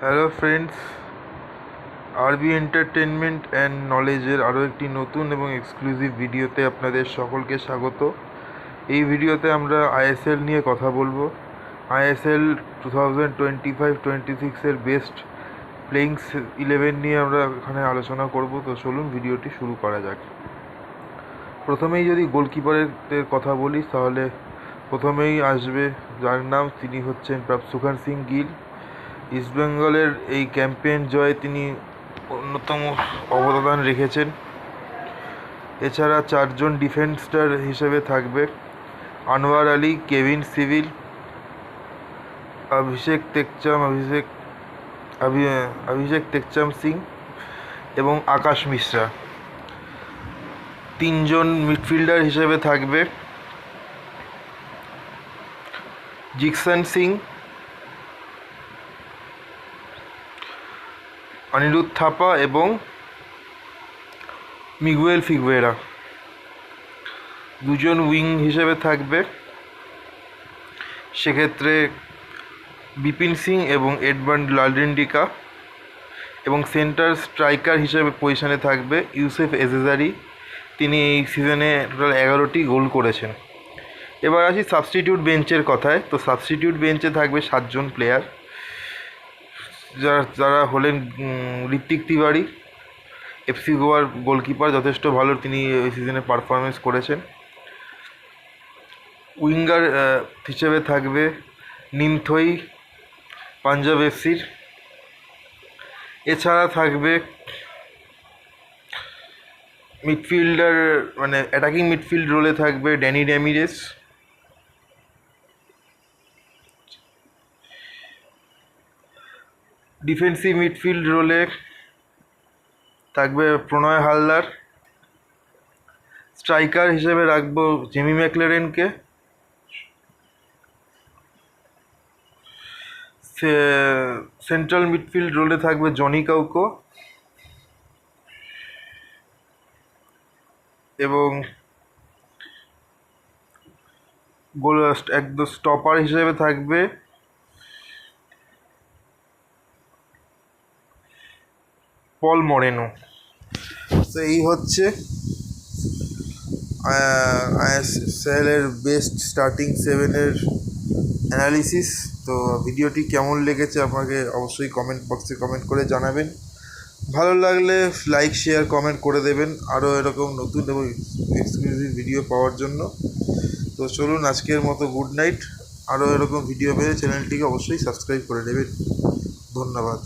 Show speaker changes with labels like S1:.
S1: Hello friends, আরবি entertainment and নলেজের আরও একটি নতুন এবং এক্সক্লুসিভ ভিডিওতে আপনাদের সকলকে স্বাগত। এই ভিডিওতে আমরা আইএসএল নিয়ে কথা বলবো। আইএসএল 2025-26-এর বেস্ট প্লেয়িং 11 নিয়ে আমরা এখানে আলোচনা করব। তো চলুন ভিডিওটি শুরু করা যাক। প্রথমেই যদি গোলকিপারের কথা বলি তাহলে প্রথমেই আসবে যার নাম, তিনি হচ্ছেন সুখান সিং গিল। ইস্টবেঙ্গলের এই ক্যাম্পেইন জয়ে তিনি অন্যতম অবদান রেখেছেন। এছাড়া চারজন ডিফেন্ডার হিসেবে থাকবে আনোয়ার আলী, কেভিন সিভিল, অভিষেক টেকচাম সিং এবং আকাশ মিশ্রা। তিনজন মিডফিল্ডার হিসেবে থাকবে জিকসন সিং, অনিরুদ্ধ থাপা এবং মিগুয়েল ফিগুয়েরা। দুজন উইং হিসেবে থাকবে সেক্ষেত্রে বিপিন সিং এবং এডমান্ড লালরিন্ডিকা, এবং সেন্টার স্ট্রাইকার হিসেবে পজিশনে থাকবে ইউসেফ এজেজারি। তিনি এই সিজনে টোটাল 11টি গোল করেছেন। এবার আসি সাবস্টিটিউট বেঞ্চের কথায়। তো সাবস্টিটিউট বেঞ্চে থাকবে 7জন প্লেয়ার, যারা হলেন ঋত্বিক তিওয়ারি, এফসি গোয়ার গোলকিপার, যথেষ্ট ভালো তিনি এই সিজনে পারফরমেন্স করেছেন। উইঙ্গার হিসেবে থাকবে নিমথই, পাঞ্জাব এফসির। এছাড়া থাকবে মিডফিল্ডার, মানে অ্যাটাকিং মিডফিল্ড রোলে থাকবে ড্যানি র্যামিরেস। ডিফেন্সিভ মিডফিল্ড রোলে থাকবে প্রণয় হালদার। স্ট্রাইকার হিসেবে রাখবো জেমি ম্যাকলারেনকে। সেন্ট্রাল মিডফিল্ড রোলে থাকবে জনি কাউকো, এবং একদম স্টপার হিসেবে থাকবে পল মরেনো। তো এই হচ্ছে আইএসএলের বেস্ট স্টার্টিং 7-এর অ্যানালিসিস। তো ভিডিওটি কেমন লেগেছে আপনাকে অবশ্যই কমেন্ট বক্সে কমেন্ট করে জানাবেন। ভালো লাগলে লাইক, শেয়ার, কমেন্ট করে দেবেন আরও এরকম নতুন এবং এক্সক্লুসিভ ভিডিও পাওয়ার জন্য। তো চলুন, আজকের মতো গুড নাইট। আরও এরকম ভিডিও পেয়ে চ্যানেলটিকে অবশ্যই সাবস্ক্রাইব করে নেবেন। ধন্যবাদ।